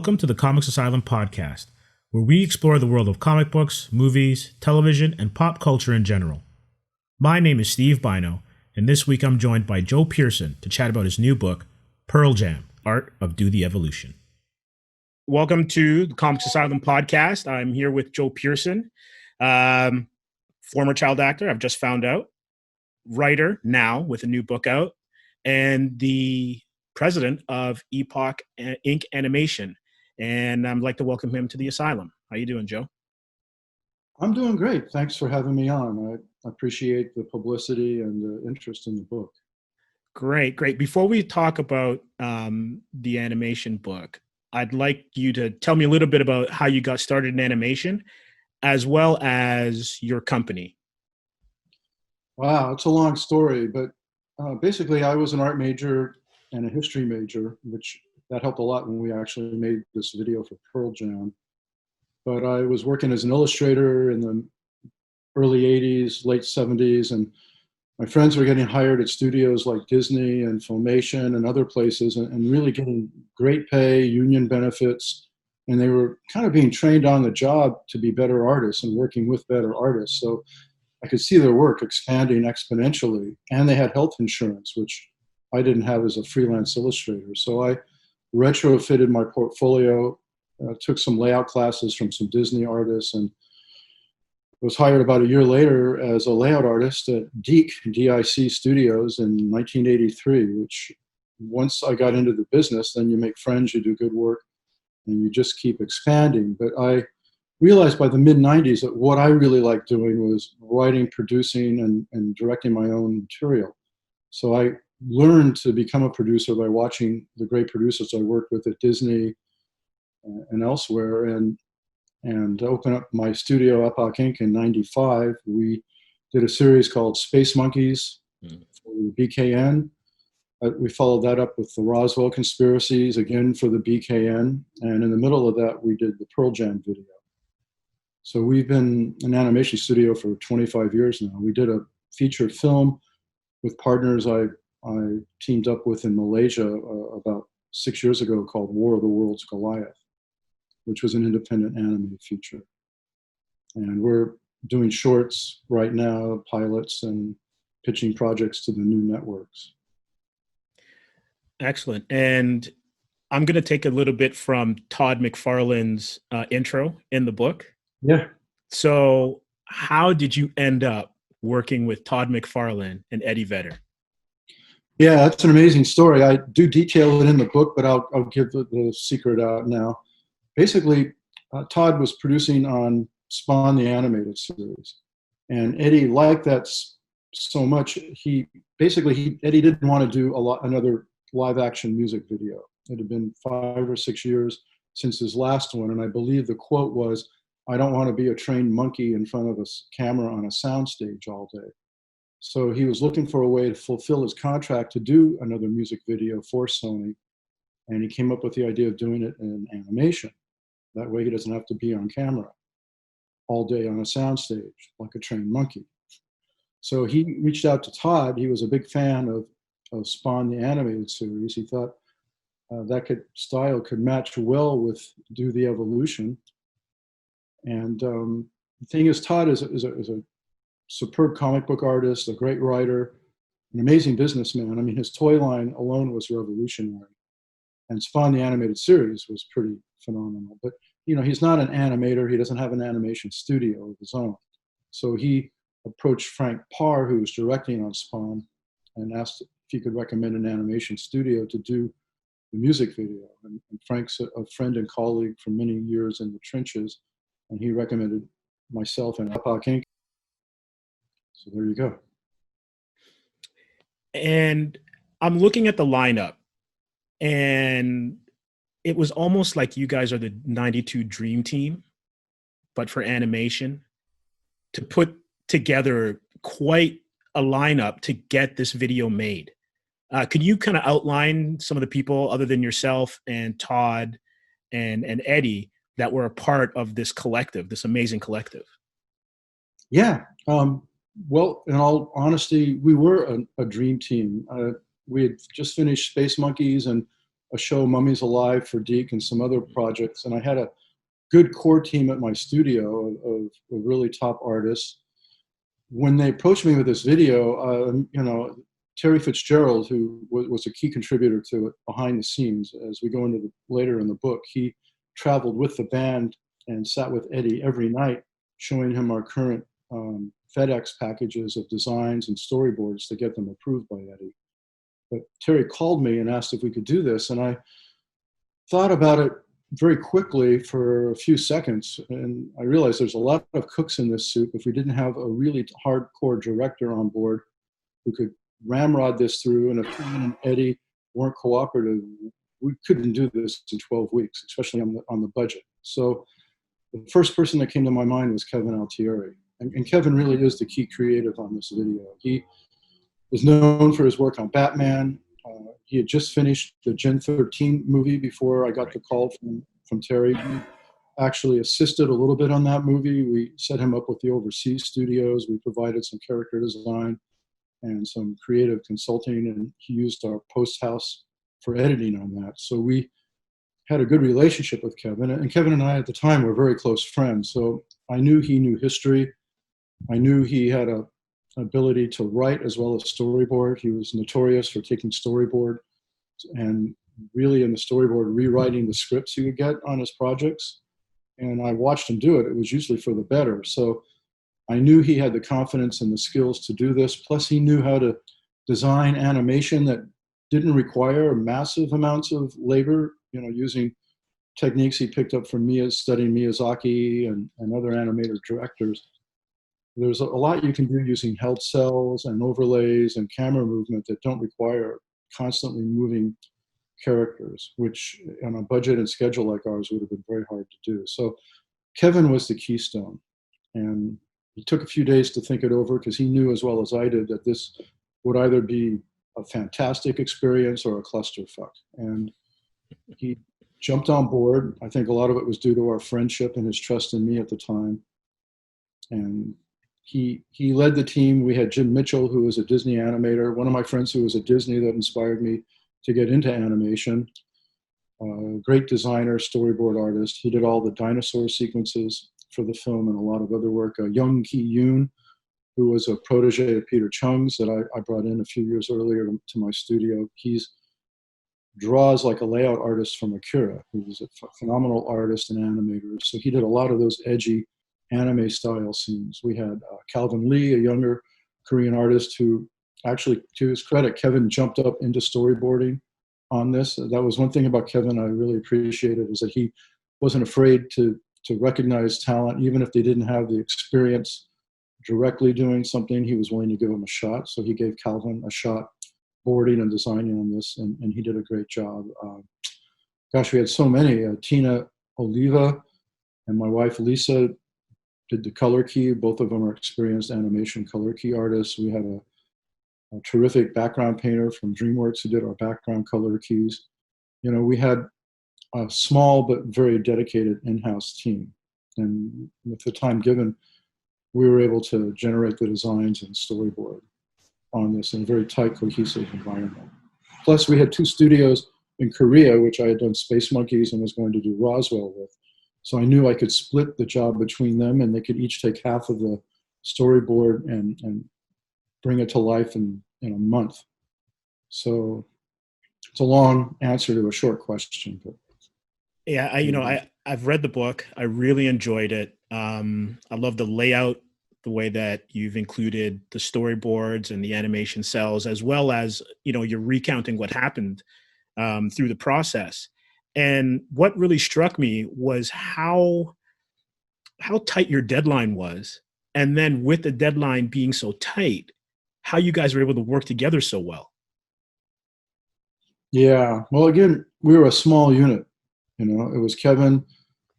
Welcome to the Comix Asylum podcast, where we explore the world of comic books, movies, television, and pop culture in general. My name is Steve Bino, and this week I'm joined by Joe Pearson to chat about his new book, Pearl Jam: Art of Do the Evolution. Welcome to the Comix Asylum podcast. I'm here with Joe Pearson, former child actor, I've just found out, writer now with a new book out, and the president of Epoch Inc. Animation. And I'd like to welcome him to the Asylum. How you doing, Joe? I'm doing great. Thanks for having me on. I appreciate the publicity and the interest in the book. Great. Before we talk about the animation book, I'd like you to tell me a little bit about how you got started in animation, as well as your company. Wow, it's a long story, but basically I was an art major and a history major, which that helped a lot when we actually made this video for Pearl Jam. But I was working as an illustrator in the early 80s, late 70s, and my friends were getting hired at studios like Disney and Filmation and other places and really getting great pay, union benefits, and they were kind of being trained on the job to be better artists and working with better artists. So I could see their work expanding exponentially, and they had health insurance, which I didn't have as a freelance illustrator. So I retrofitted my portfolio, took some layout classes from some Disney artists, and was hired about a year later as a layout artist at DIC Studios in 1983, which once I got into the business, then you make friends, you do good work, and you just keep expanding. But I realized by the mid-90s that what I really liked doing was writing, producing, and directing my own material. So I learned to become a producer by watching the great producers I worked with at Disney and elsewhere, and open up my studio, Epoch Inc. in 95. We did a series called Space Monkeys for the BKN. We followed that up with the Roswell Conspiracies, again for the BKN. And in the middle of that, we did the Pearl Jam video. So we've been an animation studio for 25 years now. We did a feature film with partners I teamed up with in Malaysia about 6 years ago called War of the Worlds Goliath, which was an independent animated feature. And we're doing shorts right now, pilots, and pitching projects to the new networks. Excellent. And I'm going to take a little bit from Todd McFarlane's intro in the book. Yeah. So how did you end up working with Todd McFarlane and Eddie Vedder? Yeah, that's an amazing story. I do detail it in the book, but I'll give the secret out now. Basically, Todd was producing on Spawn, the animated series. And Eddie liked that so much, Eddie didn't want to do another live action music video. It had been 5 or 6 years since his last one. And I believe the quote was, "I don't want to be a trained monkey in front of a camera on a soundstage all day." So he was looking for a way to fulfill his contract to do another music video for Sony. And he came up with the idea of doing it in animation. That way he doesn't have to be on camera all day on a soundstage like a trained monkey. So he reached out to Todd. He was a big fan of Spawn, the animated series. He thought style could match well with Do the Evolution. And the thing is, Todd is a superb comic book artist, a great writer, an amazing businessman. I mean, his toy line alone was revolutionary. And Spawn, the animated series, was pretty phenomenal. But, he's not an animator. He doesn't have an animation studio of his own. So he approached Frank Parr, who was directing on Spawn, and asked if he could recommend an animation studio to do the music video. And Frank's a friend and colleague for many years in the trenches, and he recommended myself and Epoch Inc. So there you go. And I'm looking at the lineup, and it was almost like you guys are the 92 Dream Team, but for animation, to put together quite a lineup to get this video made. Could you kind of outline some of the people other than yourself and Todd and Eddie that were a part of this collective, this amazing collective? Yeah. Well, in all honesty, we were a dream team. We had just finished Space Monkeys, and a show, Mummies Alive, for Deke and some other projects. And I had a good core team at my studio of really top artists. When they approached me with this video, Terry Fitzgerald, who was a key contributor to it behind the scenes, as we go into later in the book, he traveled with the band and sat with Eddie every night, showing him our current FedEx packages of designs and storyboards to get them approved by Eddie. But Terry called me and asked if we could do this, and I thought about it very quickly for a few seconds, and I realized there's a lot of cooks in this soup. If we didn't have a really hardcore director on board who could ramrod this through, and if Kevin and Eddie weren't cooperative, we couldn't do this in 12 weeks, especially on the budget. So the first person that came to my mind was Kevin Altieri. And Kevin really is the key creative on this video. He is known for his work on Batman. He had just finished the Gen 13 movie before I got the call from Terry. He actually assisted a little bit on that movie. We set him up with the overseas studios. We provided some character design and some creative consulting, and he used our post house for editing on that. So we had a good relationship with Kevin, and Kevin and I at the time were very close friends. So I knew he knew history. I knew he had an ability to write as well as storyboard. He was notorious for taking storyboard and really in the storyboard rewriting the scripts he would get on his projects. And I watched him do it. It was usually for the better. So I knew he had the confidence and the skills to do this. Plus he knew how to design animation that didn't require massive amounts of labor, using techniques he picked up from studying Miyazaki and other animator directors. There's a lot you can do using held cells and overlays and camera movement that don't require constantly moving characters, which on a budget and schedule like ours would have been very hard to do. So Kevin was the keystone, and he took a few days to think it over because he knew as well as I did that this would either be a fantastic experience or a clusterfuck. And he jumped on board. I think a lot of it was due to our friendship and his trust in me at the time. And he led the team. We had Jim Mitchell, who was a Disney animator, one of my friends who was at Disney that inspired me to get into animation. Great designer, storyboard artist. He did all the dinosaur sequences for the film and a lot of other work. Young Ki Yoon, who was a protege of Peter Chung's that I brought in a few years earlier to my studio. He's draws like a layout artist from Akira. He was a phenomenal artist and animator. So he did a lot of those edgy anime style scenes. We had Calvin Lee, a younger Korean artist who actually, to his credit, Kevin jumped up into storyboarding on this. That was one thing about Kevin I really appreciated, is that he wasn't afraid to recognize talent, even if they didn't have the experience directly doing something. He was willing to give them a shot. So he gave Calvin a shot boarding and designing on this, and he did a great job. Gosh, we had so many. Tina Oliva and my wife Lisa did the color key. Both of them are experienced animation color key artists. We had a terrific background painter from DreamWorks who did our background color keys. We had a small but very dedicated in-house team. And with the time given, we were able to generate the designs and storyboard on this in a very tight, cohesive environment. Plus, we had 2 studios in Korea, which I had done Space Monkeys and was going to do Roswell with. So I knew I could split the job between them, and they could each take half of the storyboard and bring it to life in a month. So it's a long answer to a short question. But yeah, I've read the book. I really enjoyed it. I love the layout, the way that you've included the storyboards and the animation cells, as well as, you're recounting what happened through the process. And what really struck me was how tight your deadline was. And then with the deadline being so tight, how you guys were able to work together so well. Yeah. Well, again, we were a small unit. It was Kevin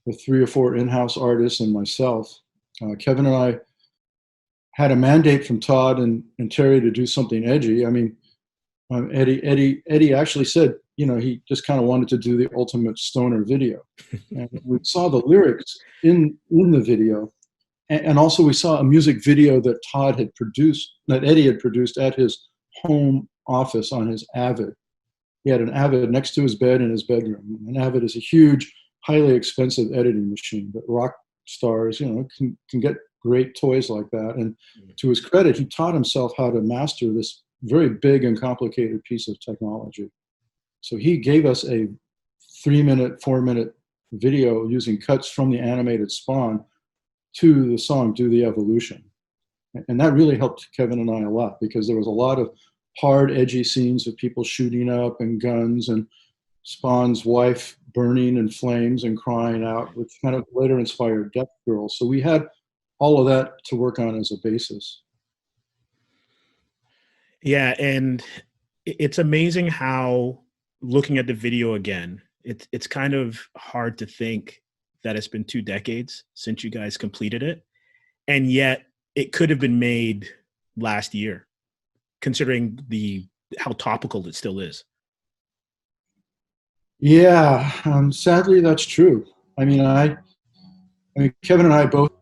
with 3 or 4 in-house artists and myself. Kevin and I had a mandate from Todd and Terry to do something edgy. I mean, Eddie actually said, he just kind of wanted to do the ultimate stoner video. And we saw the lyrics in the video. And also we saw a music video that Todd had produced, that Eddie had produced at his home office on his Avid. He had an Avid next to his bed in his bedroom. An Avid is a huge, highly expensive editing machine, but rock stars, can get great toys like that. And to his credit, he taught himself how to master this very big and complicated piece of technology. So he gave us a 3-minute, 4-minute video using cuts from the animated Spawn to the song Do the Evolution. And that really helped Kevin and I a lot, because there was a lot of hard, edgy scenes of people shooting up and guns and Spawn's wife burning in flames and crying out, which kind of later inspired Death Girl. So we had all of that to work on as a basis. Yeah, and it's amazing how, looking at the video again, it's kind of hard to think that it's been 2 decades since you guys completed it, and yet it could have been made last year, considering how topical it still is. Yeah, sadly, that's true. I mean, Kevin and I both,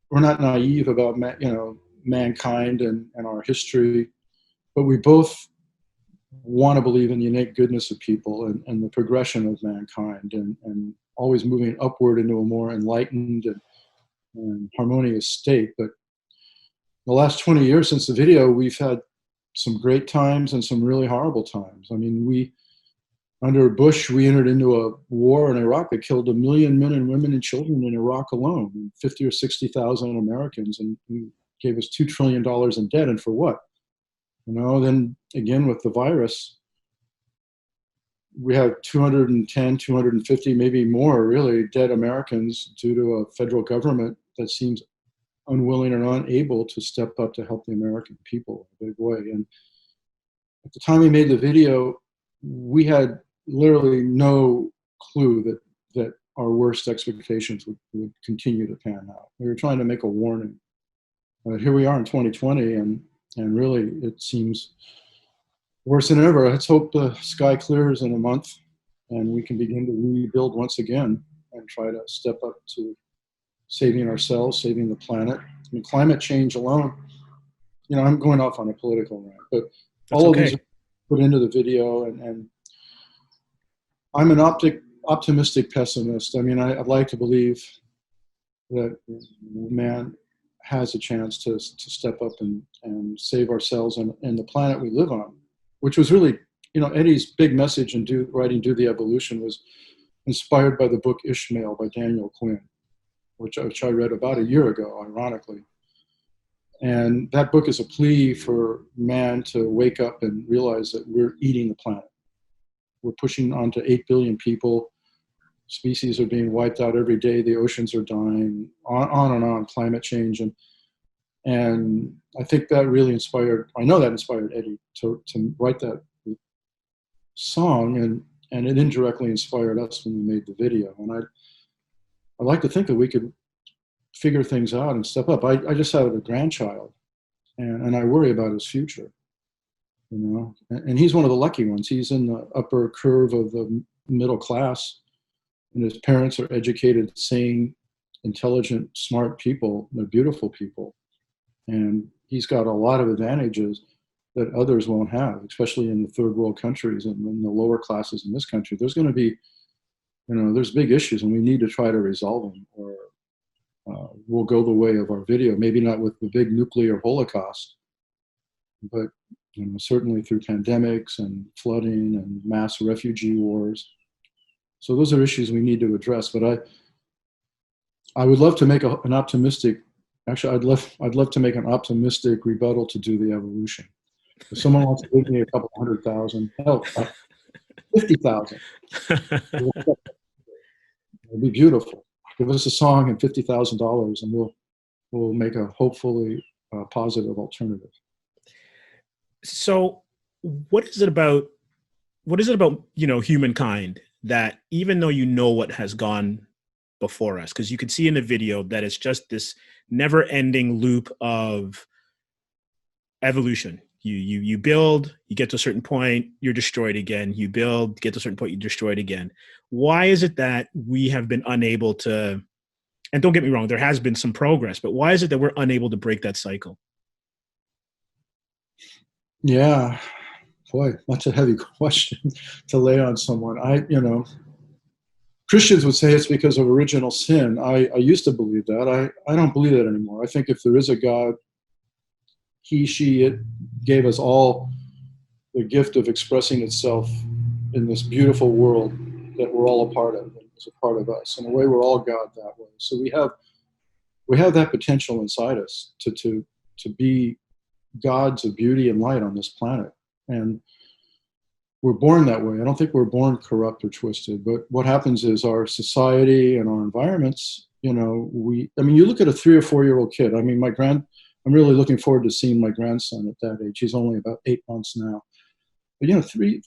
we're not naive about mankind and our history, but we both want to believe in the innate goodness of people and the progression of mankind, and always moving upward into a more enlightened and harmonious state. But the last 20 years since the video, we've had some great times and some really horrible times. I mean, under Bush, we entered into a war in Iraq that killed 1 million men and women and children in Iraq alone, and 50 or 60,000 Americans, and gave us $2 trillion in debt. And for what? Then again, with the virus, we have 210, 250, maybe more, really, dead Americans due to a federal government that seems unwilling or unable to step up to help the American people in a big way. And at the time we made the video, we had literally no clue that our worst expectations would continue to pan out. We were trying to make a warning. Here we are in 2020, and really it seems worse than ever. Let's hope the sky clears in a month and we can begin to rebuild once again and try to step up to saving ourselves, saving the planet. I mean, climate change alone, I'm going off on a political rant, but That's all okay. of these are put into the video, and I'm an optimistic pessimist. I mean, I'd like to believe that man has a chance to step up and save ourselves and the planet we live on, which was really, Eddie's big message in writing Do the Evolution was inspired by the book Ishmael by Daniel Quinn, which I read about a year ago, ironically. And that book is a plea for man to wake up and realize that we're eating the planet. We're pushing on to 8 billion people. Species are being wiped out every day. The oceans are dying, on and on, climate change. And I think that really inspired Eddie to write that song, and it indirectly inspired us when we made the video. And I'd like to think that we could figure things out and step up. I just have a grandchild, and I worry about his future, and he's one of the lucky ones. He's in the upper curve of the middle class, and his parents are educated, sane, intelligent, smart people. They're beautiful people. And he's got a lot of advantages that others won't have, especially in the third world countries and in the lower classes in this country. There's going to be, there's big issues, and we need to try to resolve them, or we'll go the way of our video. Maybe not with the big nuclear holocaust, but certainly through pandemics and flooding and mass refugee wars. So those are issues we need to address. But I would love to make an optimistic. Actually, I'd love to make an optimistic rebuttal to Do the Evolution. If someone wants to give me a couple 100,000, hell, 50,000, it'd be beautiful. Give us a song and $50,000, and we'll make a hopefully positive alternative. So, what is it about humankind that, even though what has gone before us, because you could see in the video that it's just this never-ending loop of evolution. You build, you get to a certain point, you're destroyed again. You build, get to a certain point, you're destroyed again. Why is it that we have been unable to, and don't get me wrong, there has been some progress, but why is it that we're unable to break that cycle? Yeah, Boy, that's a heavy question to lay on someone. Christians would say it's because of original sin. I used to believe that. I don't believe that anymore. I think if there is a God, he, she, it gave us all the gift of expressing itself in this beautiful world that we're all a part of. It's a part of us. In a way, we're all God that way. So we have that potential inside us to be gods of beauty and light on this planet. And we're born that way. I don't think we're born corrupt or twisted, but what happens is our society and our environments, you look at a 3 or 4 year old kid. I'm really looking forward to seeing my grandson at that age. He's only about 8 months now. But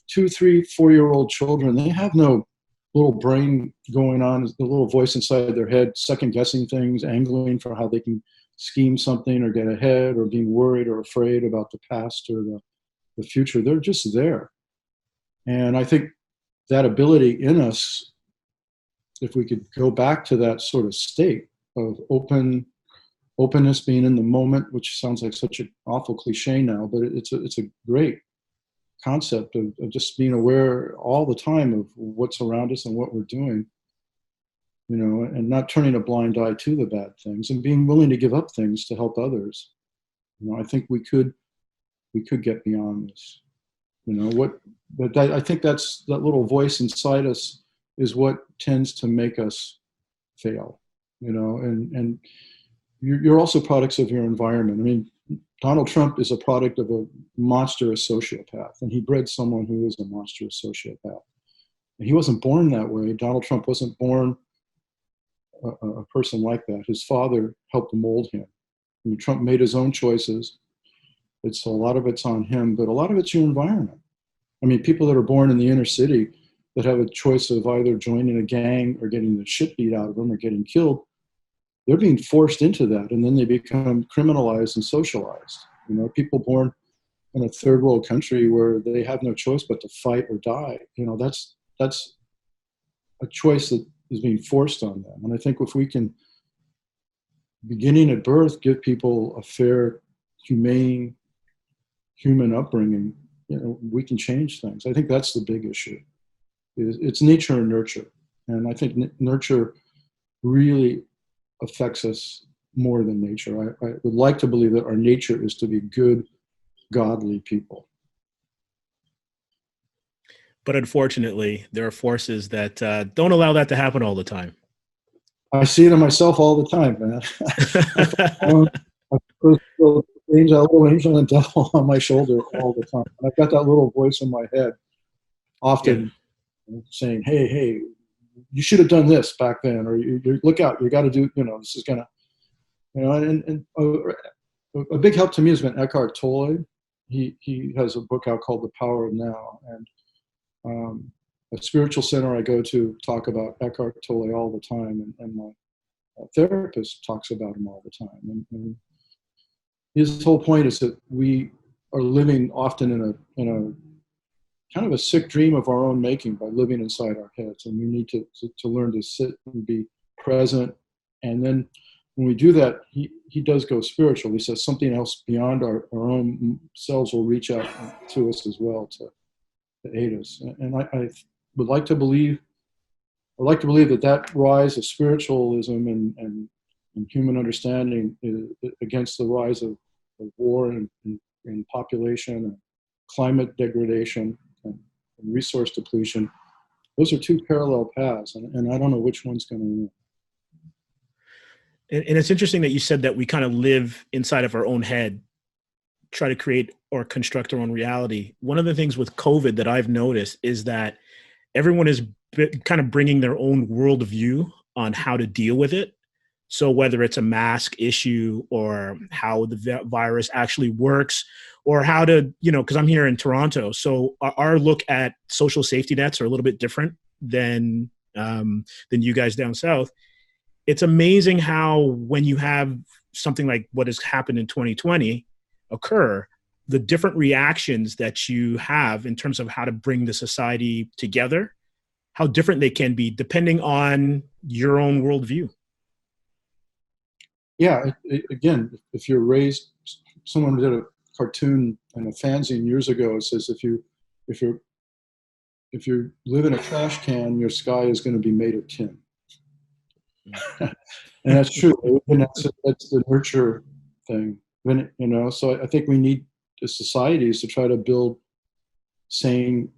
2, 3, 4 year old children, they have no little brain going on, the little voice inside their head, second guessing things, angling for how they can scheme something or get ahead, or being worried or afraid about the past or the future. They're just there. And I think that ability in us, if we could go back to that sort of state of openness, being in the moment, which sounds like such an awful cliche now, but it's a great concept of just being aware all the time of what's around us and what we're doing, and not turning a blind eye to the bad things, and being willing to give up things to help others. I think we could get beyond this. But I think that little voice inside us is what tends to make us fail, and you're also products of your environment. Donald Trump is a product of a monstrous sociopath, and he bred someone who is a monstrous sociopath. And he wasn't born that way. Donald Trump wasn't born a person like that. His father helped mold him. Trump made his own choices. A lot of it's on him, but a lot of it's your environment. People that are born in the inner city that have a choice of either joining a gang or getting the shit beat out of them or getting killed, they're being forced into that, and then they become criminalized and socialized. People born in a third world country where they have no choice but to fight or die. That's a choice that is being forced on them. And I think if we can, beginning at birth, give people a fair, humane, human upbringing, we can change things. I think that's the big issue. It's nature and nurture. And I think nurture really affects us more than nature. I would like to believe that our nature is to be good, godly people. But unfortunately, there are forces that don't allow that to happen all the time. I see it in myself all the time, man. That little angel and devil on my shoulder all the time. I've got that little voice in my head often saying, hey, you should have done this back then, or you look out, you got to do, this is going to, and a big help to me has been Eckhart Tolle. He has a book out called The Power of Now, and a spiritual center I go to talk about Eckhart Tolle all the time, and my therapist talks about him all the time. And his whole point is that we are living often in a kind of a sick dream of our own making by living inside our heads, and we need to learn to sit and be present. And then when we do that, he does go spiritual. He says something else beyond our own selves will reach out to us as well to aid us. And I would like to believe, that rise of spiritualism and human understanding is against the rise of war and population and climate degradation and resource depletion. Those are two parallel paths, and I don't know which one's going to win. And it's interesting that you said that we kind of live inside of our own head, try to create or construct our own reality. One of the things with COVID that I've noticed is that everyone is kind of bringing their own worldview on how to deal with it. So whether it's a mask issue or how the virus actually works, or how to, because I'm here in Toronto, so our look at social safety nets are a little bit different than you guys down south. It's amazing how when you have something like what has happened in 2020 occur, the different reactions that you have in terms of how to bring the society together, how different they can be depending on your own worldview. Yeah, again, if you're raised, someone did a cartoon and a fanzine years ago. It says if you if you live in a trash can, your sky is going to be made of tin. And that's true. And that's the nurture thing. When, you know, so I think we need the societies to try to build sane,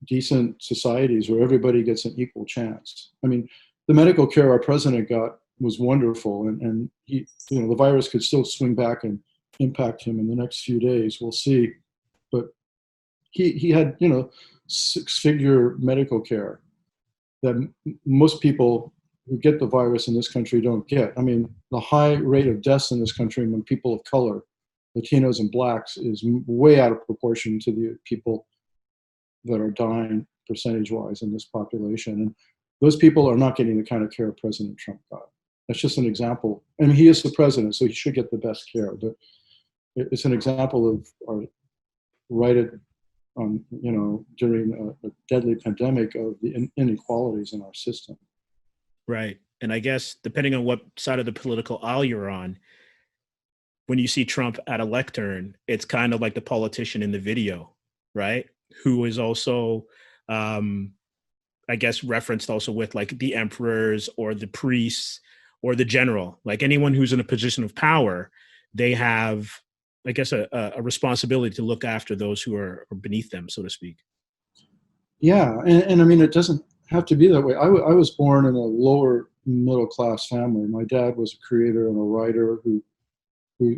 decent societies where everybody gets an equal chance. I mean, the medical care our president got was wonderful, and he, you know, the virus could still swing back and impact him in the next few days. We'll see. But he had, you know, six-figure medical care that most people who get the virus in this country don't get. I mean, the high rate of deaths in this country among people of color, Latinos and blacks, is way out of proportion to the people that are dying percentage-wise in this population. And those people are not getting the kind of care President Trump got. That's just an example. I mean, he is the president, so he should get the best care. But it's an example of our you know, during a deadly pandemic of the inequalities in our system. Right. And I guess depending on what side of the political aisle you're on, when you see Trump at a lectern, it's kind of like the politician in the video, right? Who is also, I guess, referenced also with like the emperors or the priests or the general, like anyone who's in a position of power, they have, I guess, a responsibility to look after those who are beneath them, so to speak. Yeah. And I mean, it doesn't have to be that way. I was born in a lower middle class family. My dad was a creator and a writer who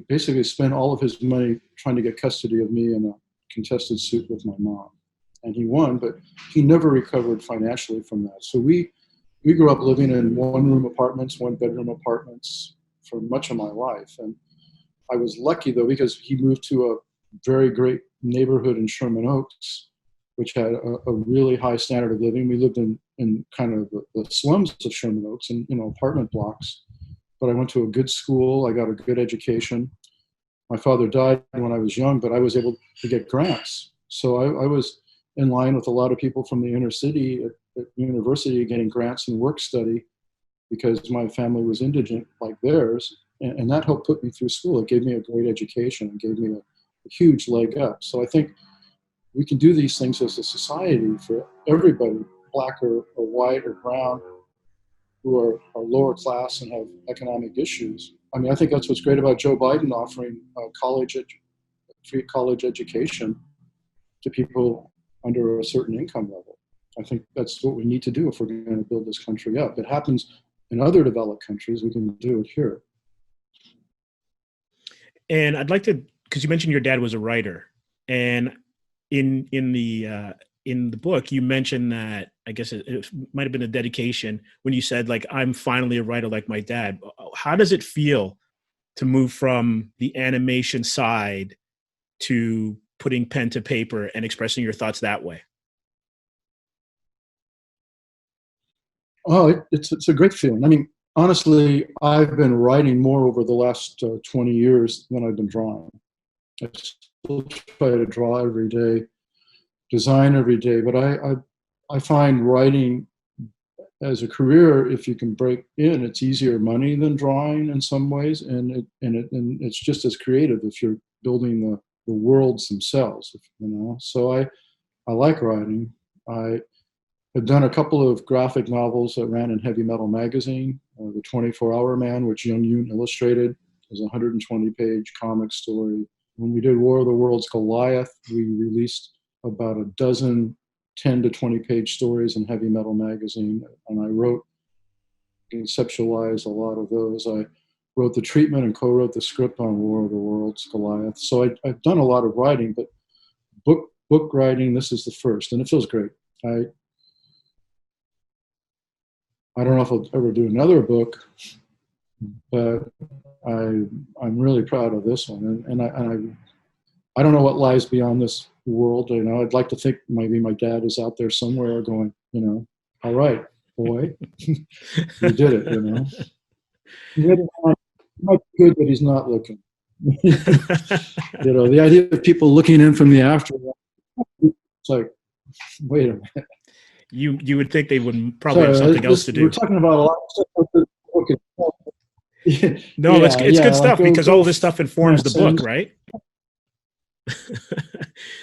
basically spent all of his money trying to get custody of me in a contested suit with my mom. And he won, but he never recovered financially from that. So we grew up living in one-room apartments, one-bedroom apartments for much of my life. And I was lucky, though, because he moved to a very great neighborhood in Sherman Oaks, which had a really high standard of living. We lived in kind of the slums of Sherman Oaks, and, you know, apartment blocks. But I went to a good school. I got a good education. My father died when I was young, but I was able to get grants. So I was in line with a lot of people from the inner city at university getting grants and work study because my family was indigent like theirs. And that helped put me through school. It gave me a great education and gave me a huge leg up. So I think we can do these things as a society for everybody, black or white or brown, who are lower class and have economic issues. I mean, I think that's what's great about Joe Biden offering free college education to people under a certain income level. I think that's what we need to do if we're going to build this country up. It happens in other developed countries. We can do it here. And I'd like to, because you mentioned your dad was a writer, and in the book you mentioned that, I guess it might have been a dedication when you said, like, I'm finally a writer like my dad. How does it feel to move from the animation side to putting pen to paper and expressing your thoughts that way? Oh, it's a great feeling. I mean, honestly, I've been writing more over the last 20 years than I've been drawing. I still try to draw every day, design every day, but I find writing as a career, if you can break in, it's easier money than drawing in some ways, and it's just as creative if you're building the worlds themselves, you know. So I like writing. I've done a couple of graphic novels that ran in Heavy Metal magazine, The 24-Hour Man, which Young Yoon illustrated, is a 120-page comic story. When we did War of the Worlds Goliath, we released about a dozen 10 to 20-page stories in Heavy Metal magazine, and I conceptualized a lot of those. I wrote the treatment and co-wrote the script on War of the Worlds Goliath. So I've done a lot of writing, but book writing, this is the first, and it feels great. I don't know if I'll ever do another book, but I'm really proud of this one, and I don't know what lies beyond this world. You know, I'd like to think maybe my dad is out there somewhere going, you know, all right, boy, you did it. You know, it might be good that he's not looking. You know, the idea of people looking in from the afterlife, it's like, wait a minute. You would think they would probably have something else to do. We're talking about a lot of stuff. Okay. No, yeah, it's good stuff, because all this stuff informs the book, right?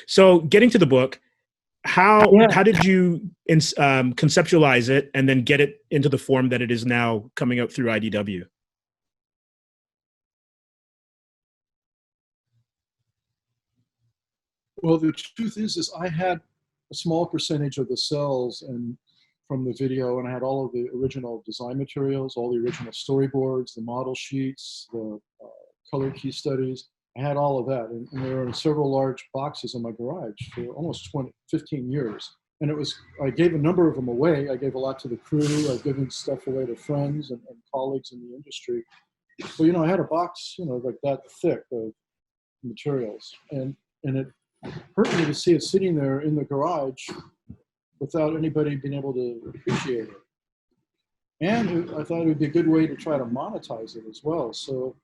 So getting to the book, how did you conceptualize it and then get it into the form that it is now coming out through IDW? Well, the truth is I had a small percentage of the cells and from the video, and I had all of the original design materials, all the original storyboards, the model sheets, the color key studies. I had all of that, and they were in several large boxes in my garage for almost 15 years. And I gave a number of them away. I gave a lot to the crew. I've given stuff away to friends and colleagues in the industry. So, I had a box, like that thick of materials. And it hurt me to see it sitting there in the garage without anybody being able to appreciate it. And I thought it would be a good way to try to monetize it as well. So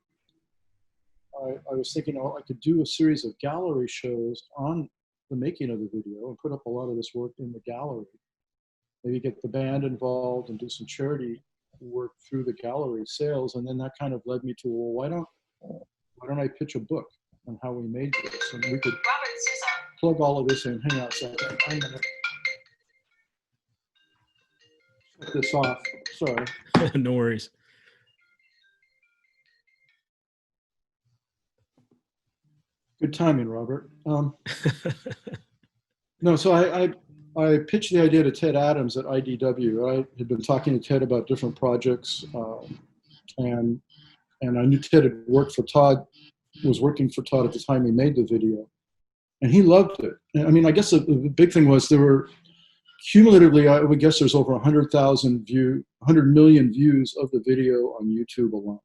I was thinking, I could do a series of gallery shows on the making of the video and put up a lot of this work in the gallery. Maybe get the band involved and do some charity work through the gallery sales. And then that kind of led me to, well, why don't I pitch a book on how we made this? And we could plug all of this in. Hang on a second. I'm going to shut this off. Sorry. No worries. Good timing, Robert. No, so I pitched the idea to Ted Adams at IDW. I had been talking to Ted about different projects, and I knew Ted had worked for Todd, was working for Todd at the time he made the video, and he loved it. I mean, I guess the big thing was there were cumulatively, I would guess there's over 100 million views of the video on YouTube alone.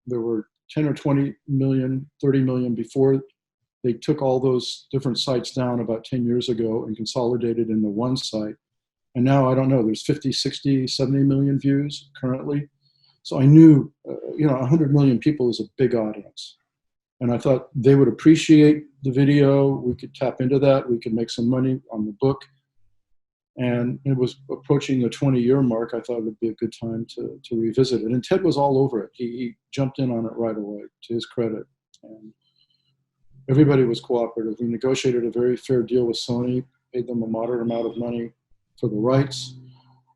There were 10 or 20 million, 30 million before they took all those different sites down about 10 years ago and consolidated into one site. And now, I don't know, there's 50, 60, 70 million views currently. So I knew, 100 million people is a big audience. And I thought they would appreciate the video. We could tap into that. We could make some money on the book. And it was approaching the 20-year mark. I thought it would be a good time to revisit it. And Ted was all over it. He jumped in on it right away, to his credit. And everybody was cooperative. We negotiated a very fair deal with Sony, paid them a moderate amount of money for the rights.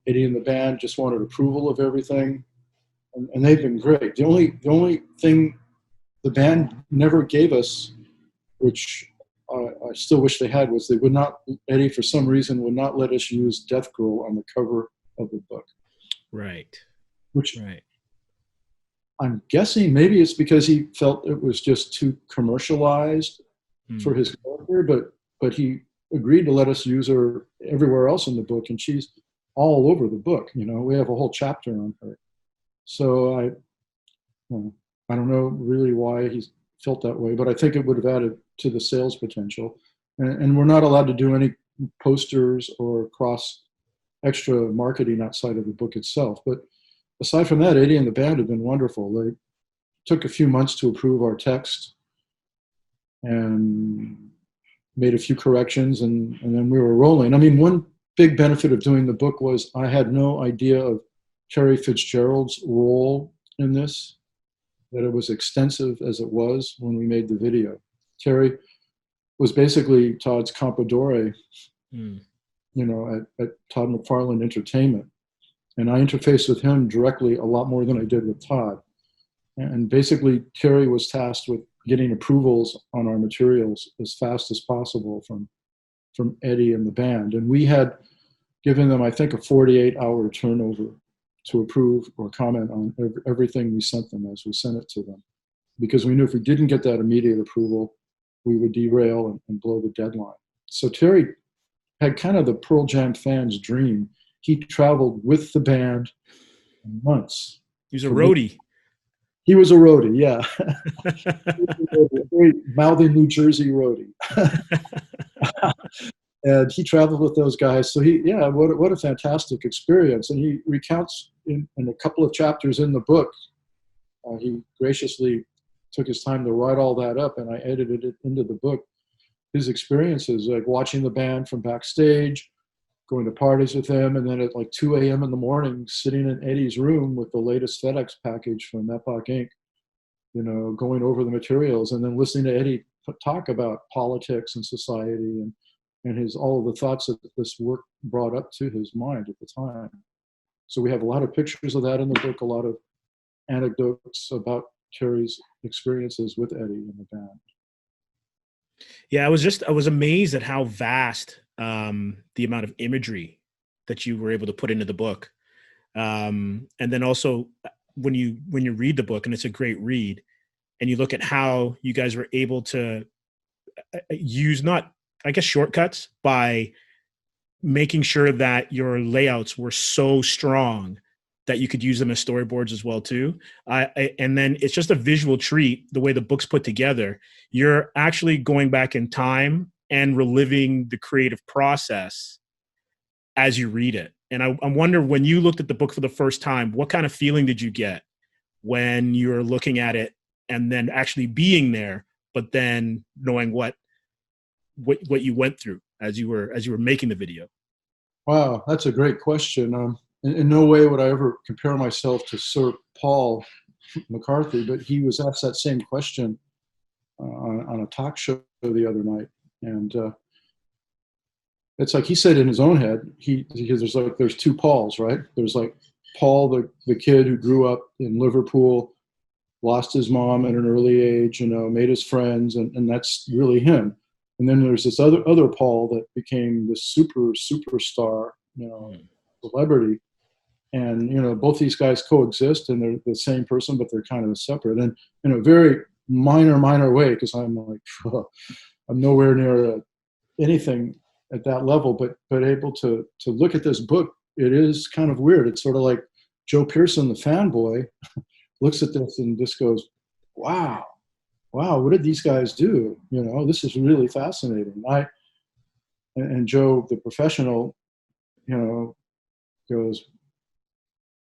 Eddie and the band just wanted approval of everything. And they've been great. The only thing the band never gave us, which I still wish they had, was they would not, Eddie for some reason would not let us use Death Girl on the cover of the book. Right. Right. I'm guessing maybe it's because he felt it was just too commercialized for his character, but he agreed to let us use her everywhere else in the book, and she's all over the book. We have a whole chapter on her. So I don't know really why he felt that way, but I think it would have added to the sales potential. And we're not allowed to do any posters or cross extra marketing outside of the book itself. But aside from that, Eddie and the band have been wonderful. They took a few months to approve our text and made a few corrections, and then we were rolling. I mean, one big benefit of doing the book was I had no idea of Terry Fitzgerald's role in this, that it was extensive as it was when we made the video. Terry was basically Todd's compadore, at Todd McFarlane Entertainment. And I interfaced with him directly a lot more than I did with Todd. And basically, Terry was tasked with getting approvals on our materials as fast as possible from Eddie and the band. And we had given them, I think, a 48-hour turnover to approve or comment on everything we sent them as we sent it to them. Because we knew if we didn't get that immediate approval, we would derail and blow the deadline. So Terry had kind of the Pearl Jam fans' dream. He traveled with the band months. He was a roadie. He was a roadie, yeah. A very mouthy New Jersey roadie. And he traveled with those guys. So what a fantastic experience. And he recounts in a couple of chapters in the book, he graciously took his time to write all that up, and I edited it into the book. His experiences, like watching the band from backstage, going to parties with him, and then at like 2 a.m. in the morning, sitting in Eddie's room with the latest FedEx package from Epoch Inc., going over the materials, and then listening to Eddie talk about politics and society and and all of the thoughts that this work brought up to his mind at the time. So we have a lot of pictures of that in the book, a lot of anecdotes about Terry's experiences with Eddie and the band. Yeah, I was amazed at how vast the amount of imagery that you were able to put into the book. And then also when you read the book, and it's a great read, and you look at how you guys were able to use, not, I guess, shortcuts by making sure that your layouts were so strong that you could use them as storyboards as well too. And then it's just a visual treat the way the book's put together. You're actually going back in time and reliving the creative process as you read it. And I wonder, when you looked at the book for the first time, what kind of feeling did you get when you were looking at it and then actually being there, but then knowing what you went through as you were making the video? Wow, that's a great question. In no way would I ever compare myself to Sir Paul McCarthy, but he was asked that same question on a talk show the other night, and it's like he said in his own head. There's two Pauls, right? There's like Paul, the kid who grew up in Liverpool, lost his mom at an early age, made his friends, and that's really him. And then there's this other Paul that became this superstar, celebrity. And both these guys coexist, and they're the same person, but they're kind of separate. And in a very minor way, because I'm like, I'm nowhere near anything at that level, but able to look at this book, it is kind of weird. It's sort of like Joe Pearson, the fanboy, looks at this and just goes, wow, what did these guys do? This is really fascinating. And Joe, the professional, goes,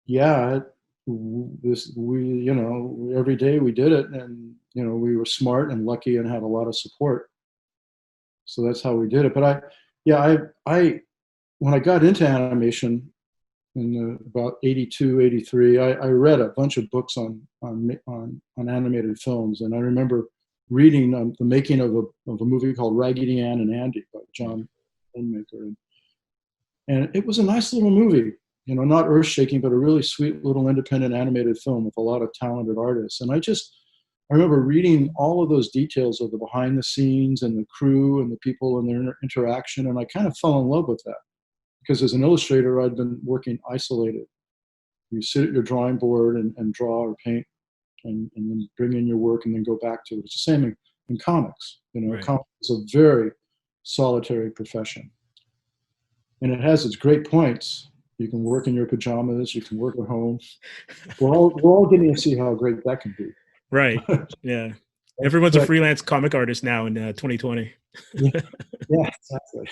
yeah, every day we did it, and we were smart and lucky and had a lot of support. So that's how we did it. But I when I got into animation in about 82, 83, I read a bunch of books on animated films, and I remember reading the making of a movie called Raggedy Ann and Andy by John Filmmaker, and it was a nice little movie. Not earth-shaking, but a really sweet little independent animated film with a lot of talented artists. And I remember reading all of those details of the behind the scenes and the crew and the people and their interaction, and I kind of fell in love with that. Because as an illustrator, I'd been working isolated. You sit at your drawing board and draw or paint, and then bring in your work and then go back to it. It's the same in comics. Right. Comics is a very solitary profession. And it has its great points. You can work in your pajamas. You can work at home. We're all getting to see how great that can be. Right. Yeah. Everyone's a freelance comic artist now in 2020. Yeah, exactly.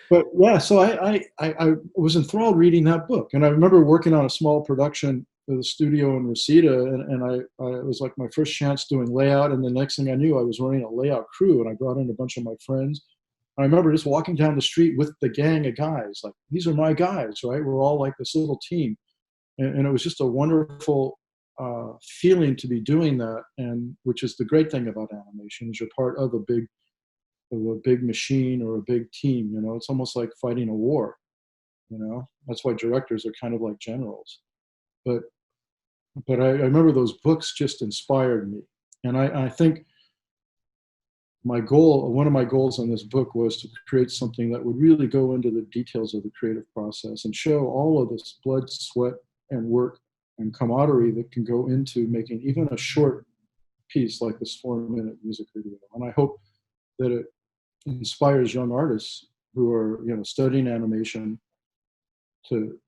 But yeah, so I was enthralled reading that book, and I remember working on a small production for the studio in Reseda, and it was like my first chance doing layout, and the next thing I knew, I was running a layout crew, and I brought in a bunch of my friends. I remember just walking down the street with the gang of guys, like, these are my guys, right? We're all like this little team. And it was just a wonderful feeling to be doing that. And which is the great thing about animation, is you're part of a big machine or a big team. It's almost like fighting a war. That's why directors are kind of like generals. But I remember those books just inspired me. And I think one of my goals on this book was to create something that would really go into the details of the creative process and show all of this blood, sweat, and work and camaraderie that can go into making even a short piece like this 4-minute music video. And I hope that it inspires young artists who are studying animation to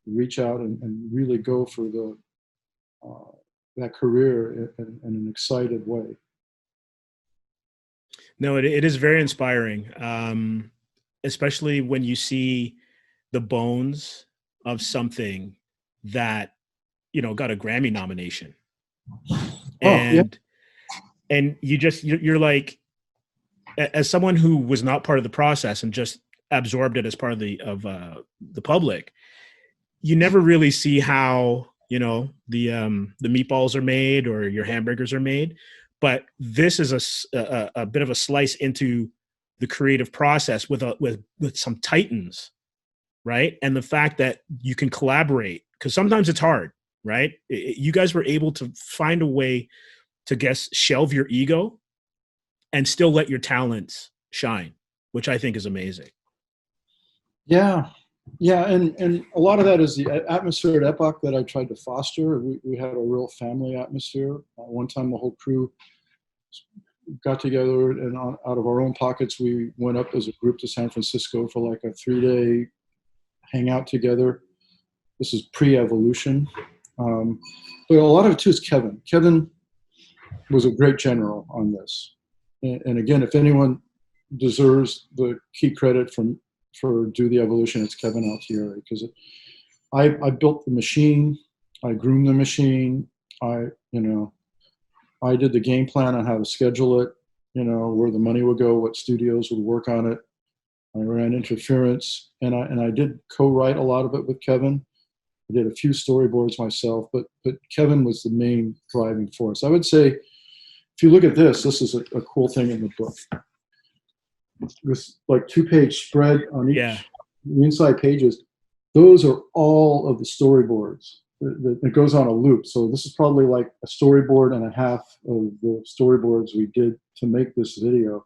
reach out and really go for that career in an excited way. No, it is very inspiring, especially when you see the bones of something that got a Grammy nomination, and you're like, as someone who was not part of the process and just absorbed it as part of the public, you never really see how the meatballs are made or your hamburgers are made. but this is a bit of a slice into the creative process with some titans, right? And the fact that you can collaborate, because sometimes it's hard, right? You guys were able to find a way to shelve your ego and still let your talents shine, which I think is amazing. Yeah. Yeah, and a lot of that is the atmosphere at Epoch that I tried to foster. We had a real family atmosphere. One time the whole crew got together and out of our own pockets, we went up as a group to San Francisco for like a 3-day hangout together. This is pre-evolution. But a lot of it too is Kevin. Kevin was a great general on this. And again, if anyone deserves the key credit for Do the Evolution, it's Kevin Altieri, because I built the machine, I groomed the machine, I did the game plan on how to schedule it, where the money would go, what studios would work on it. I ran interference, and I did co-write a lot of it with Kevin. I did a few storyboards myself, but Kevin was the main driving force. I would say, if you look at this is a cool thing in the book. This like 2-page spread on each the inside pages. Those are all of the storyboards. It goes on a loop. So this is probably like a storyboard and a half of the storyboards we did to make this video.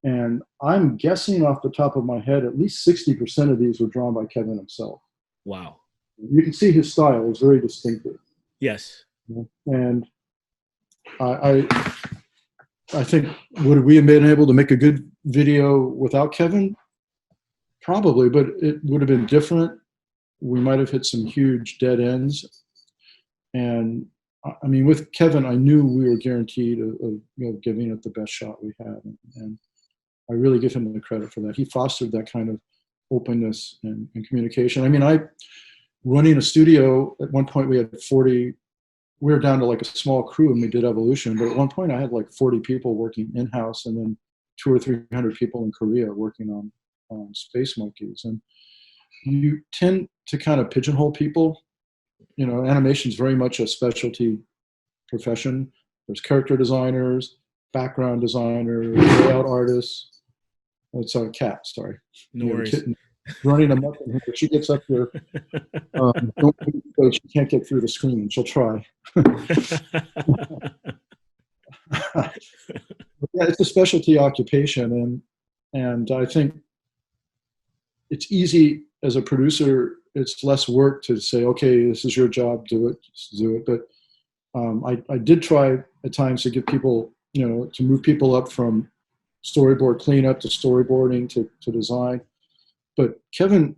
And I'm guessing off the top of my head, at least 60% of these were drawn by Kevin himself. Wow. You can see his style is very distinctive. Yes. And I think, would we have been able to make a good video without Kevin? Probably, but it would have been different. We might have hit some huge dead ends. And I mean, with Kevin, I knew we were guaranteed of giving it the best shot we had. And I really give him the credit for that. He fostered that kind of openness and communication. I mean, running a studio, at one point we had 40, we were down to like a small crew and we did Evolution, but at one point I had like 40 people working in-house and then 200 or 300 people in Korea working on Space Monkeys. And you tend to kind of pigeonhole people. Animation is very much a specialty profession. There's character designers, background designers, layout artists. It's a cat, sorry. No worries. Kitten running amok in here. She gets up there. She can't get through the screen. She'll try. Yeah, it's a specialty occupation, and I think it's easy as a producer. It's less work to say, okay, this is your job, do it, just do it. But I did try at times to give people, to move people up from storyboard cleanup to storyboarding to design. But Kevin,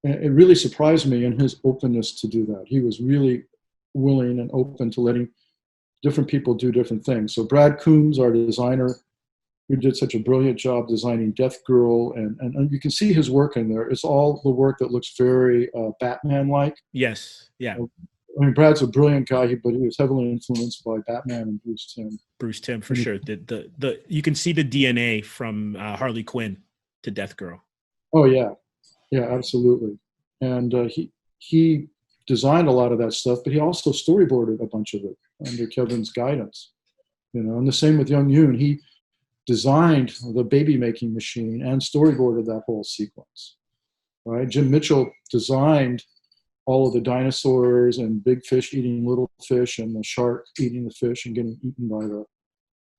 it really surprised me in his openness to do that. He was really willing and open to letting different people do different things. So Brad Coombs, our designer, who did such a brilliant job designing Death Girl, and you can see his work in there. It's all the work that looks very Batman-like. Yes, yeah. I mean, Brad's a brilliant guy, but he was heavily influenced by Batman and Bruce Timm. Bruce Timm, for sure. The you can see the DNA from Harley Quinn to Death Girl. Oh yeah, absolutely. And he designed a lot of that stuff, but he also storyboarded a bunch of it under Kevin's guidance. And the same with Young Yoon. He designed the baby making machine and storyboarded that whole sequence. Right? Jim Mitchell designed all of the dinosaurs and big fish eating little fish and the shark eating the fish and getting eaten by the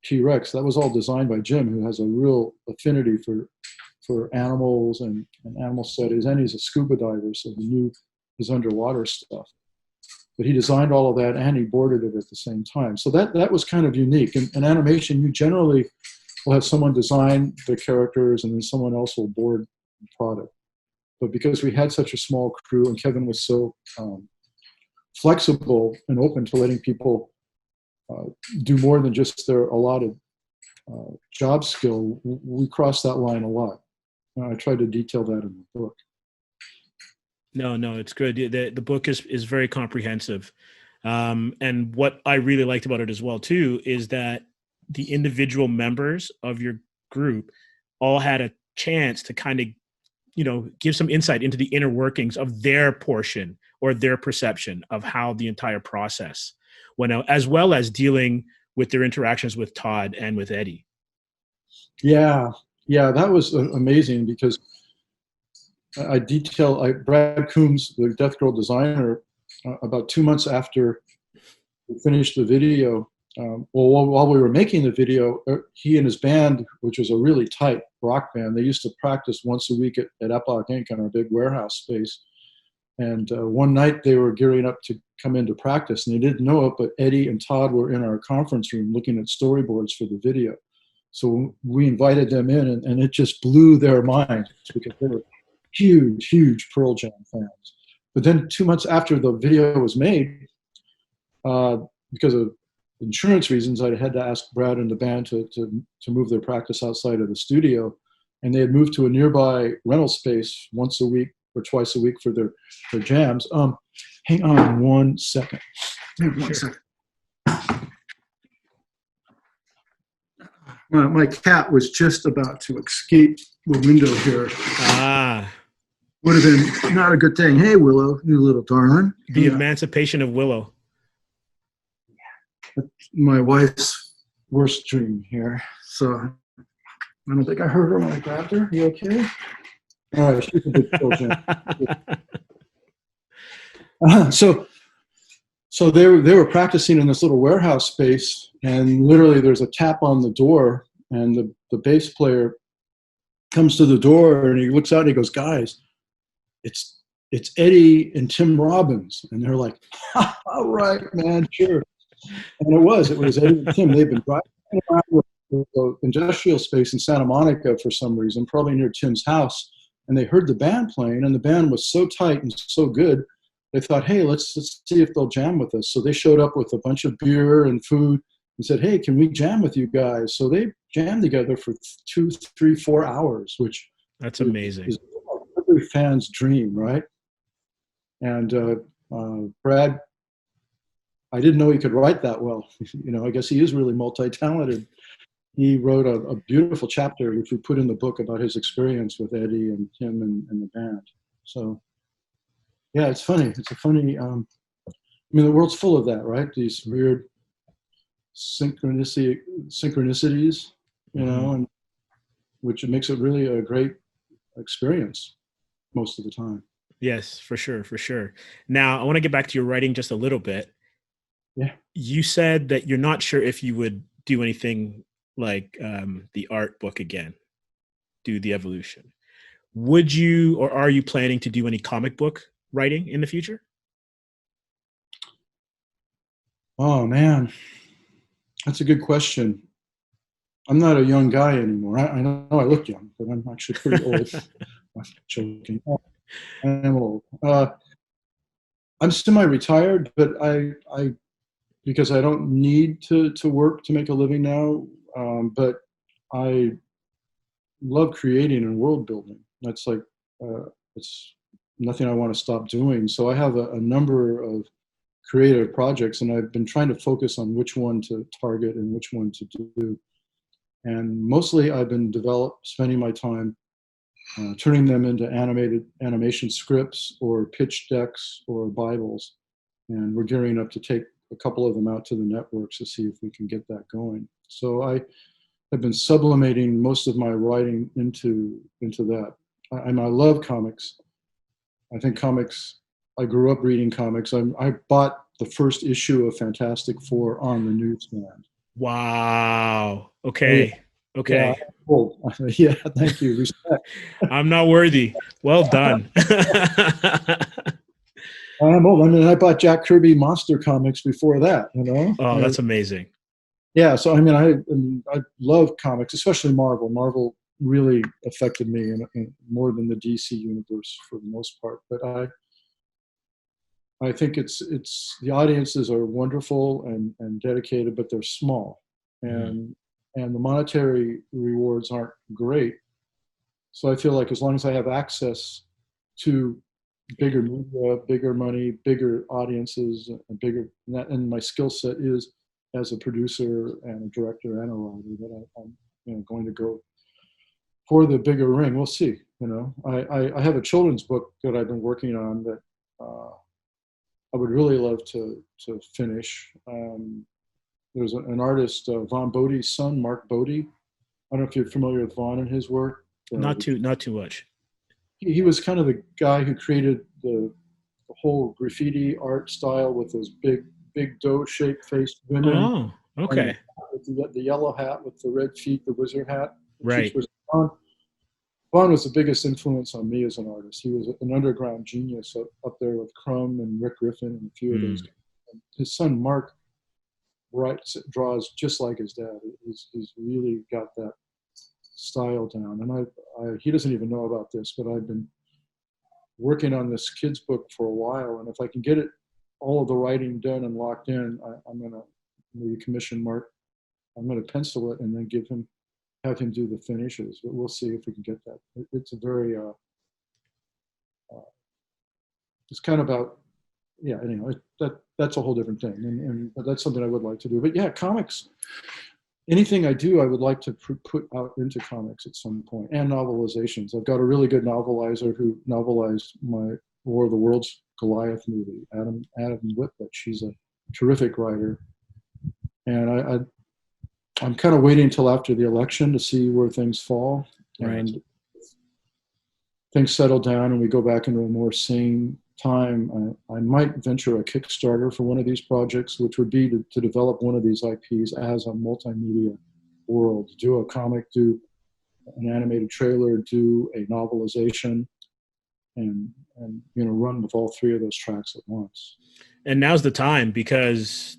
T-Rex. That was all designed by Jim, who has a real affinity for animals and animal studies, and he's a scuba diver, so he knew his underwater stuff. But he designed all of that and he boarded it at the same time. So that was kind of unique. In animation, you generally will have someone design the characters and then someone else will board the product. But because we had such a small crew and Kevin was so flexible and open to letting people do more than just their allotted job skill, we crossed that line a lot. I tried to detail that in the book. No, it's good. The book is very comprehensive. And what I really liked about it as well, too, is that the individual members of your group all had a chance to kind of, give some insight into the inner workings of their portion or their perception of how the entire process went out, as well as dealing with their interactions with Todd and with Eddie. Yeah, yeah, that was amazing because Brad Coombs, the Death Girl designer, about 2 months after we finished the video. While we were making the video, he and his band, which was a really tight rock band, they used to practice once a week at Epoch Inc. in our big warehouse space. And one night they were gearing up to come into practice, and they didn't know it, but Eddie and Todd were in our conference room looking at storyboards for the video. So we invited them in, and it just blew their minds because they were huge, huge Pearl Jam fans. But then 2 months after the video was made, because of insurance reasons, I had to ask Brad and the band to move their practice outside of the studio, and they had moved to a nearby rental space once a week or twice a week for their jams. Hang on 1 second. One second. My cat was just about to escape the window here. Would have been not a good thing. Hey, Willow, you little darling. The emancipation of Willow. My wife's worst dream here. So I don't think I hurt her when I grabbed her. You okay? All right, she's a big children. So they were practicing in this little warehouse space, and literally there's a tap on the door, and the bass player comes to the door, and he looks out and he goes, "Guys, it's Eddie and Tim Robbins." And they're like, "All right, man, sure." And it was Eddie and Tim. They've been driving around with the industrial space in Santa Monica for some reason, probably near Tim's house, and they heard the band playing, and the band was so tight and so good, they thought, "Hey, let's see if they'll jam with us." So they showed up with a bunch of beer and food and said, "Hey, can we jam with you guys?" So they jammed together for 2, 3, 4 hours, which that's amazing. Is every fan's dream, right? And Brad, I didn't know he could write that well. I guess he is really multi-talented. He wrote a beautiful chapter, which we put in the book, about his experience with Eddie and Tim and the band. So, yeah, it's funny. It's a funny, the world's full of that, right? These weird synchronicities, and which makes it really a great experience most of the time. Yes, for sure, for sure. Now, I want to get back to your writing just a little bit. Yeah. You said that you're not sure if you would do anything like the art book again, do the evolution. Would you, or are you planning to do any comic book writing in the future? Oh, man. That's a good question. I'm not a young guy anymore. I know I look young, but I'm actually pretty old. I'm joking. I am old. I'm semi-retired, but I because I don't need to work to make a living now, but I love creating and world building. That's like, it's nothing I want to stop doing. So I have a number of creative projects, and I've been trying to focus on which one to target and which one to do. And mostly I've been spending my time turning them into animation scripts or pitch decks or Bibles. And we're gearing up to take a couple of them out to the networks to see if we can get that going. So I have been sublimating most of my writing into that. I love comics. I think comics, I grew up reading comics. I bought the first issue of Fantastic Four on the newsstand. Wow. Okay. Yeah. Okay. Yeah, cool. Yeah, thank you. Respect. I'm not worthy. Well done. I'm old. I bought Jack Kirby monster comics before that, Oh, that's amazing. Yeah, so I love comics, especially Marvel. Marvel really affected me in more than the DC universe for the most part. But I think it's the audiences are wonderful and dedicated, but they're small, and the monetary rewards aren't great. So I feel like as long as I have access to bigger media, bigger money, bigger audiences, and my skill set is as a producer and a director and a writer, that I'm going to go for the bigger ring. We'll see. I have a children's book that I've been working on that I would really love to finish. there's an artist, Von Bodie's son, Mark Bodie. I don't know if you're familiar with Von and his work. Not too much. He was kind of the guy who created the whole graffiti art style with those big dough-shaped faced women. Oh, okay. With the yellow hat with the red feet, the wizard hat, Right. which was Vaughn was the biggest influence on me as an artist. He was an underground genius up there with Crumb and Rick Griffin and a few of those guys. His son Mark draws just like his dad. He's really got that style down. And he doesn't even know about this, but I've been working on this kid's book for a while. And if I can get all of the writing done and locked in, I'm going to maybe commission Mark. I'm going to pencil it and then have him do the finishes. But we'll see if we can get that. It's a very, it's kind of about, yeah, anyway, that's a whole different thing. But that's something I would like to do. But yeah, comics, anything I do, I would like to put out into comics at some point, and novelizations. I've got a really good novelizer who novelized my War of the Worlds Goliath movie, Adam Whitbut. She's a terrific writer. And I'm kind of waiting until after the election to see where things fall. Right. And things settle down and we go back into a more sane time. I might venture a Kickstarter for one of these projects, which would be to develop one of these IPs as a multimedia world, do a comic, do an animated trailer, do a novelization, and run with all three of those tracks at once. And now's the time because,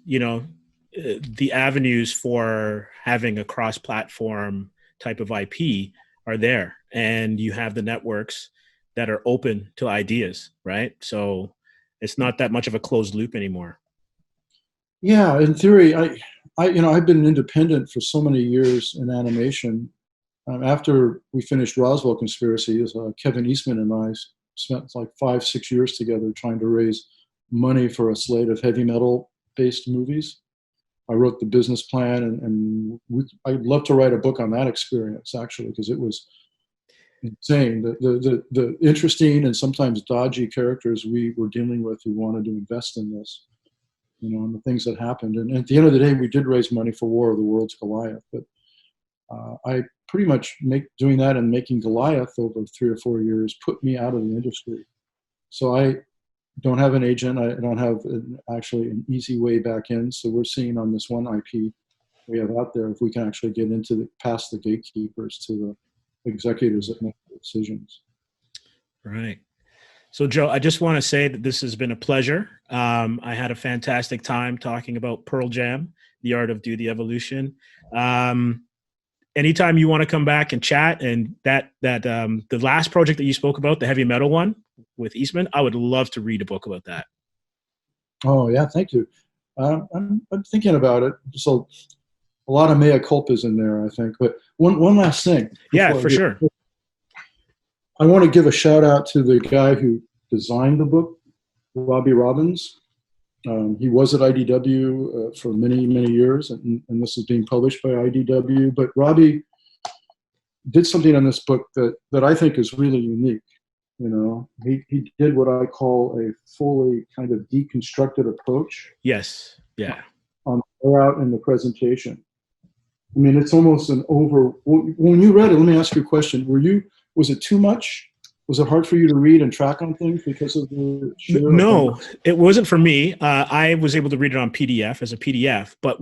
the avenues for having a cross-platform type of IP are there, and you have the networks that are open to ideas, right? So it's not that much of a closed loop anymore. Yeah, in theory, I've been independent for so many years in animation. After we finished Roswell Conspiracy, Kevin Eastman and I spent like 5-6 years together trying to raise money for a slate of heavy metal-based movies. I wrote the business plan, and I'd love to write a book on that experience, actually, because it was insane. The interesting and sometimes dodgy characters we were dealing with who wanted to invest in this, and the things that happened. And at the end of the day, we did raise money for War of the Worlds Goliath. But I pretty much doing that and making Goliath over 3 or 4 years put me out of the industry. So I don't have an agent. I don't have actually an easy way back in. So we're seeing on this one IP we have out there if we can actually get past the gatekeepers to the executives that make the decisions. Right. So Joe, I just want to say that this has been a pleasure. I had a fantastic time talking about Pearl Jam, the art of Do the Evolution. Anytime you want to come back and chat, and that the last project that you spoke about, the heavy metal one with Eastman, I would love to read a book about that. Oh yeah, thank you. I'm thinking about it. So a lot of mea culpas in there, I think. But one last thing. Yeah, for sure. I want to give a shout out to the guy who designed the book, Robbie Robbins. He was at IDW for many, many years, and this is being published by IDW. But Robbie did something on this book that I think is really unique. He did what I call a fully kind of deconstructed approach. Yes. Yeah. On the layout and the presentation. I mean, it's almost when you read it, let me ask you a question. Was it too much? Was it hard for you to read and track on things because of the sheer? No, it wasn't for me. I was able to read it on PDF as a PDF, but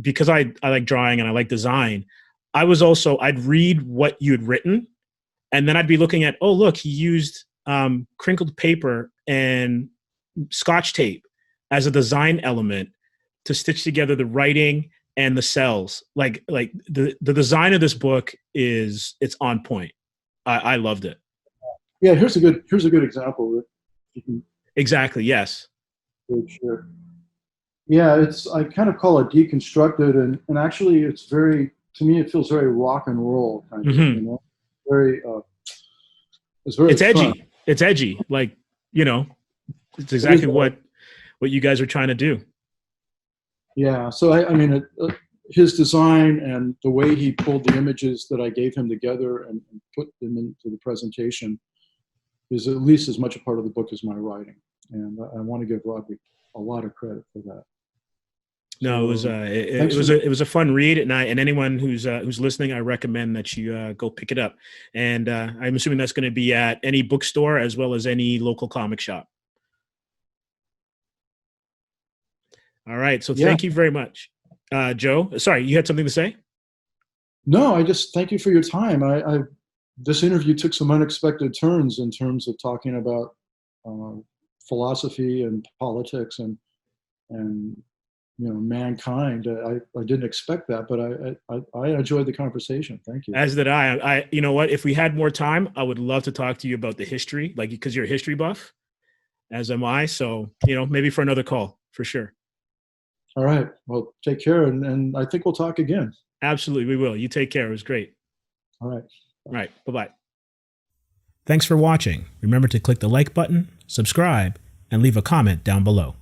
because I like drawing and I like design, I'd read what you had written, and then I'd be looking at, oh, look, he used crinkled paper and Scotch tape as a design element to stitch together the writing and the cells. Like the design of this book it's on point. I loved it. Yeah, here's a good example. Exactly. Yes. Sure. Yeah, I kind of call it deconstructed, and actually, to me, it feels very rock and roll kind of. Mm-hmm. Very. It's edgy. It's edgy. Like it's exactly what you guys are trying to do. Yeah. So I mean, his design and the way he pulled the images that I gave him together and put them into the presentation is at least as much a part of the book as my writing. And I want to give Robbie a lot of credit for that. No, it was So thanks for it was a fun read, and anyone who's listening, I recommend that you go pick it up. And I'm assuming that's going to be at any bookstore as well as any local comic shop. All right, so yeah. thank you very much, Joe. Sorry, you had something to say? No, I just thank you for your time. I this interview took some unexpected turns in terms of talking about uh, philosophy and politics and mankind. I didn't expect that, but I enjoyed the conversation. Thank you. As did I. You know what? If we had more time, I would love to talk to you about the history, like because you're a history buff, as am I. So maybe for another call for sure. All right. Well, take care, and I think we'll talk again. Absolutely, we will. You take care. It was great. All right. All right. Bye-bye. Thanks for watching. Remember to click the like button, subscribe, and leave a comment down below.